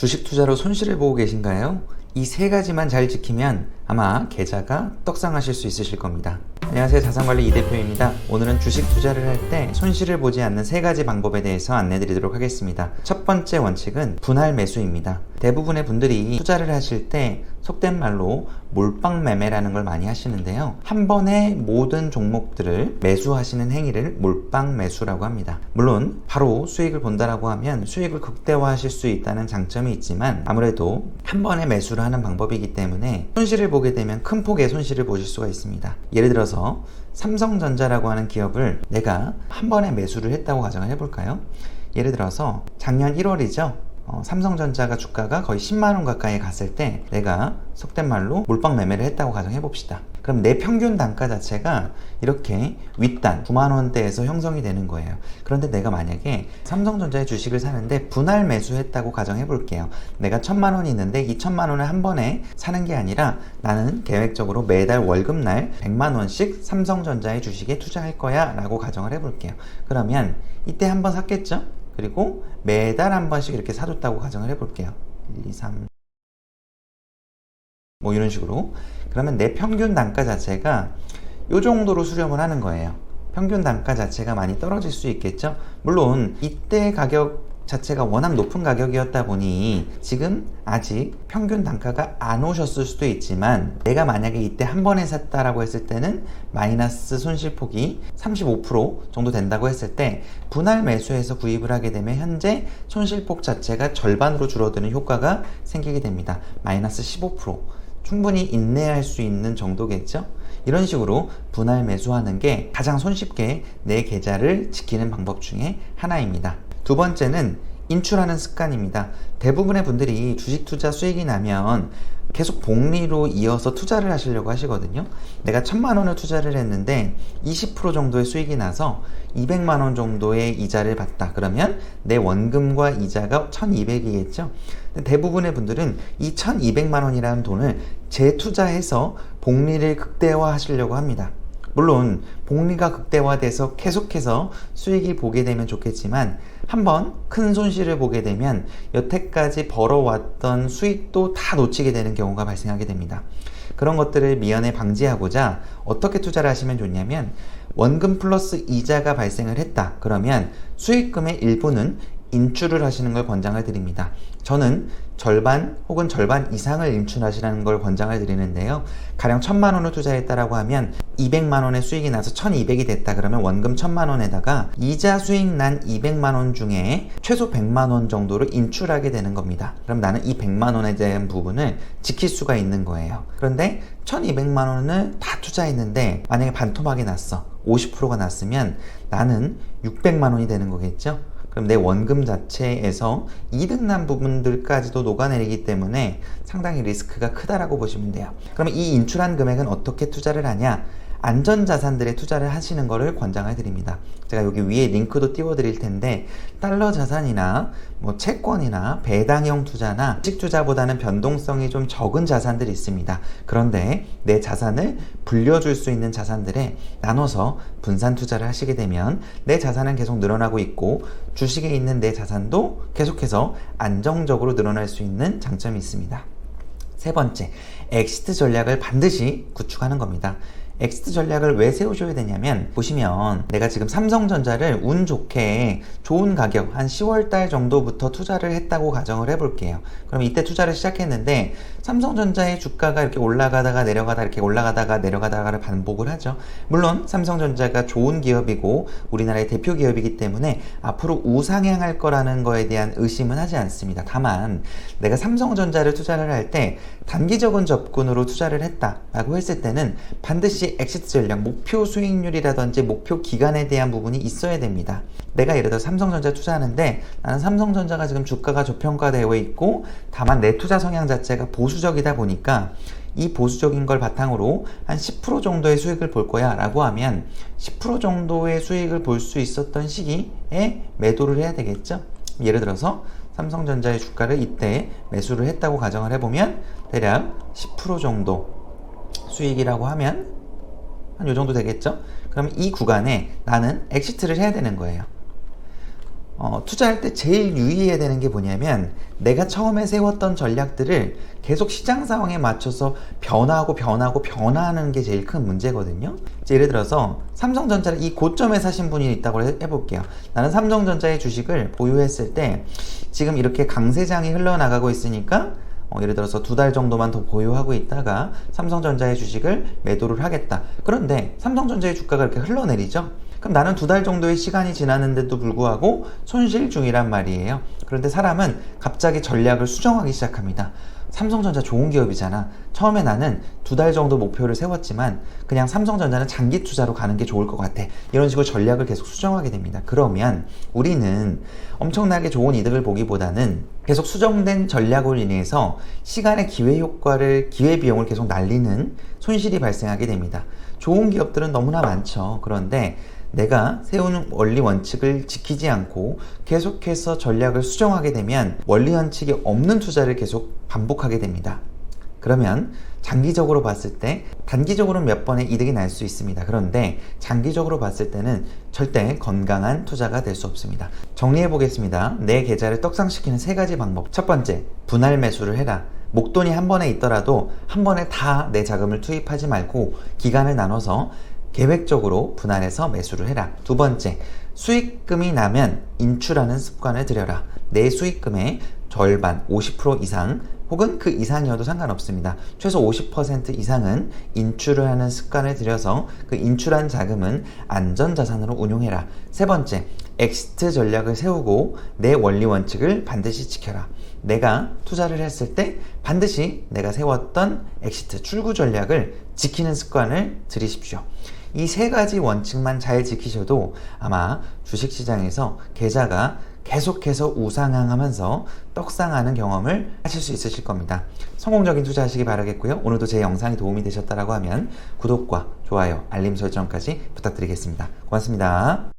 주식 투자로 손실을 보고 계신가요? 이 세 가지만 잘 지키면 아마 계좌가 떡상하실 수 있으실 겁니다. 안녕하세요, 자산관리 이대표입니다. 오늘은 주식 투자를 할 때 손실을 보지 않는 세 가지 방법에 대해서 안내 드리도록 하겠습니다. 첫 번째 원칙은 분할 매수입니다. 대부분의 분들이 투자를 하실 때 속된 말로 몰빵 매매라는 걸 많이 하시는데요, 한 번에 모든 종목들을 매수하시는 행위를 몰빵 매수라고 합니다. 물론 바로 수익을 본다라고 하면 수익을 극대화하실 수 있다는 장점이 있지만 아무래도 한 번에 매수를 하는 방법이기 때문에 손실을 보게 되면 큰 폭의 손실을 보실 수가 있습니다. 예를 들어서 삼성전자라고 하는 기업을 내가 한 번에 매수를 했다고 가정을 해볼까요? 예를 들어서 작년 1월이죠. 삼성전자가 주가가 거의 10만원 가까이 갔을 때 내가 속된 말로 몰빵 매매를 했다고 가정해 봅시다. 그럼 내 평균 단가 자체가 이렇게 윗단 9만원대에서 형성이 되는 거예요. 그런데 내가 만약에 삼성전자의 주식을 사는데 분할 매수했다고 가정해 볼게요. 내가 1000만원이 있는데 이 1000만원을 한 번에 사는 게 아니라 나는 계획적으로 매달 월급날 100만원씩 삼성전자의 주식에 투자할 거야 라고 가정을 해 볼게요. 그러면 이때 한 번 샀겠죠? 그리고 매달 한 번씩 이렇게 사줬다고 가정을 해볼게요. 1, 2, 3 뭐 이런 식으로. 그러면 내 평균 단가 자체가 이 정도로 수렴을 하는 거예요. 평균 단가 자체가 많이 떨어질 수 있겠죠. 물론 이때 가격 자체가 워낙 높은 가격이었다 보니 지금 아직 평균 단가가 안 오셨을 수도 있지만, 내가 만약에 이때 한 번에 샀다라고 했을 때는 마이너스 손실폭이 35% 정도 된다고 했을 때 분할 매수해서 구입을 하게 되면 현재 손실폭 자체가 절반으로 줄어드는 효과가 생기게 됩니다. 마이너스 15%. 충분히 인내할 수 있는 정도겠죠? 이런 식으로 분할 매수하는 게 가장 손쉽게 내 계좌를 지키는 방법 중에 하나입니다. 두 번째는 인출하는 습관입니다. 대부분의 분들이 주식 투자 수익이 나면 계속 복리로 이어서 투자를 하시려고 하시거든요. 내가 1000만원을 투자를 했는데 20% 정도의 수익이 나서 200만원 정도의 이자를 받다. 그러면 내 원금과 이자가 1200이겠죠. 대부분의 분들은 이 1200만원이라는 돈을 재투자해서 복리를 극대화 하시려고 합니다. 물론 복리가 극대화돼서 계속해서 수익이 보게 되면 좋겠지만, 한번 큰 손실을 보게 되면 여태까지 벌어왔던 수익도 다 놓치게 되는 경우가 발생하게 됩니다. 그런 것들을 미연에 방지하고자 어떻게 투자를 하시면 좋냐면, 원금 플러스 이자가 발생을 했다. 그러면 수익금의 일부는 인출을 하시는 걸 권장을 드립니다. 저는 절반 혹은 절반 이상을 인출하시라는 걸 권장을 드리는데요. 가령 1000만원을 투자했다라고 하면 200만원의 수익이 나서 1200이 됐다. 그러면 원금 1000만원에다가 이자 수익 난 200만원 중에 최소 100만원 정도를 인출하게 되는 겁니다. 그럼 나는 이 100만원에 대한 부분을 지킬 수가 있는 거예요. 그런데 1200만원을 다 투자했는데 만약에 반토막이 났어. 50%가 났으면 나는 600만원이 되는 거겠죠? 그럼 내 원금 자체에서 이득 난 부분들까지도 녹아내리기 때문에 상당히 리스크가 크다라고 보시면 돼요. 그러면 이 인출한 금액은 어떻게 투자를 하냐? 안전자산들에 투자를 하시는 것을 권장을 드립니다. 제가 여기 위에 링크도 띄워 드릴 텐데, 달러 자산이나 뭐 채권이나 배당형 투자나 주식 투자보다는 변동성이 좀 적은 자산들이 있습니다. 그런데 내 자산을 불려줄 수 있는 자산들에 나눠서 분산 투자를 하시게 되면 내 자산은 계속 늘어나고 있고 주식에 있는 내 자산도 계속해서 안정적으로 늘어날 수 있는 장점이 있습니다. 세 번째, 엑시트 전략을 반드시 구축하는 겁니다. 엑시트 전략을 왜 세우셔야 되냐면, 보시면 내가 지금 삼성전자를 운 좋게 좋은 가격 한 10월달 정도부터 투자를 했다고 가정을 해볼게요. 그럼 이때 투자를 시작했는데 삼성전자의 주가가 이렇게 올라가다가 내려가다 이렇게 올라가다가 내려가다가를 반복을 하죠. 물론 삼성전자가 좋은 기업이고 우리나라의 대표 기업이기 때문에 앞으로 우상향할 거라는 거에 대한 의심은 하지 않습니다. 다만 내가 삼성전자를 투자를 할 때 단기적인 접근으로 투자를 했다라고 했을 때는 반드시 엑시트 전략, 목표 수익률이라든지 목표 기간에 대한 부분이 있어야 됩니다. 내가 예를 들어 삼성전자 투자하는데 나는 삼성전자가 지금 주가가 저평가되어 있고 다만 내 투자 성향 자체가 보수적이다 보니까 이 보수적인 걸 바탕으로 한 10% 정도의 수익을 볼 거야 라고 하면 10% 정도의 수익을 볼 수 있었던 시기에 매도를 해야 되겠죠. 예를 들어서 삼성전자의 주가를 이때 매수를 했다고 가정을 해보면 대략 10% 정도 수익이라고 하면 한 요 정도 되겠죠. 그럼 이 구간에 나는 엑시트를 해야 되는 거예요. 투자할 때 제일 유의해야 되는 게 뭐냐면 내가 처음에 세웠던 전략들을 계속 시장 상황에 맞춰서 변화하는 게 제일 큰 문제거든요. 예를 들어서 삼성전자를 이 고점에 사신 분이 있다고 해볼게요. 나는 삼성전자의 주식을 보유했을 때 지금 이렇게 강세장이 흘러나가고 있으니까 예를 들어서 2달 정도만 더 보유하고 있다가 삼성전자의 주식을 매도를 하겠다. 그런데 삼성전자의 주가가 이렇게 흘러내리죠. 그럼 나는 2달 정도의 시간이 지났는데도 불구하고 손실 중이란 말이에요. 그런데 사람은 갑자기 전략을 수정하기 시작합니다. 삼성전자 좋은 기업이잖아. 처음에 나는 2달 정도 목표를 세웠지만 그냥 삼성전자는 장기 투자로 가는 게 좋을 것 같아. 이런 식으로 전략을 계속 수정하게 됩니다. 그러면 우리는 엄청나게 좋은 이득을 보기보다는 계속 수정된 전략으로 인해서 시간의 기회비용을 계속 날리는 손실이 발생하게 됩니다. 좋은 기업들은 너무나 많죠. 그런데 내가 세우는 원리 원칙을 지키지 않고 계속해서 전략을 수정하게 되면 원리 원칙이 없는 투자를 계속 반복하게 됩니다. 그러면 장기적으로 봤을 때 단기적으로는 몇 번의 이득이 날 수 있습니다. 그런데 장기적으로 봤을 때는 절대 건강한 투자가 될 수 없습니다. 정리해 보겠습니다. 내 계좌를 떡상시키는 3가지 방법. 첫 번째, 분할 매수를 해라. 목돈이 한 번에 있더라도 한 번에 다 내 자금을 투입하지 말고 기간을 나눠서 계획적으로 분할해서 매수를 해라. 두 번째, 수익금이 나면 인출하는 습관을 들여라. 내 수익금의 절반, 50% 이상 혹은 그 이상이어도 상관없습니다. 최소 50% 이상은 인출을 하는 습관을 들여서 그 인출한 자금은 안전자산으로 운용해라. 세 번째, 엑시트 전략을 세우고 내 원리 원칙을 반드시 지켜라. 내가 투자를 했을 때 반드시 내가 세웠던 엑시트 출구 전략을 지키는 습관을 들이십시오. 이 3가지 원칙만 잘 지키셔도 아마 주식시장에서 계좌가 계속해서 우상향하면서 떡상하는 경험을 하실 수 있으실 겁니다. 성공적인 투자하시기 바라겠고요. 오늘도 제 영상이 도움이 되셨다고 하면 구독과 좋아요, 알림 설정까지 부탁드리겠습니다. 고맙습니다.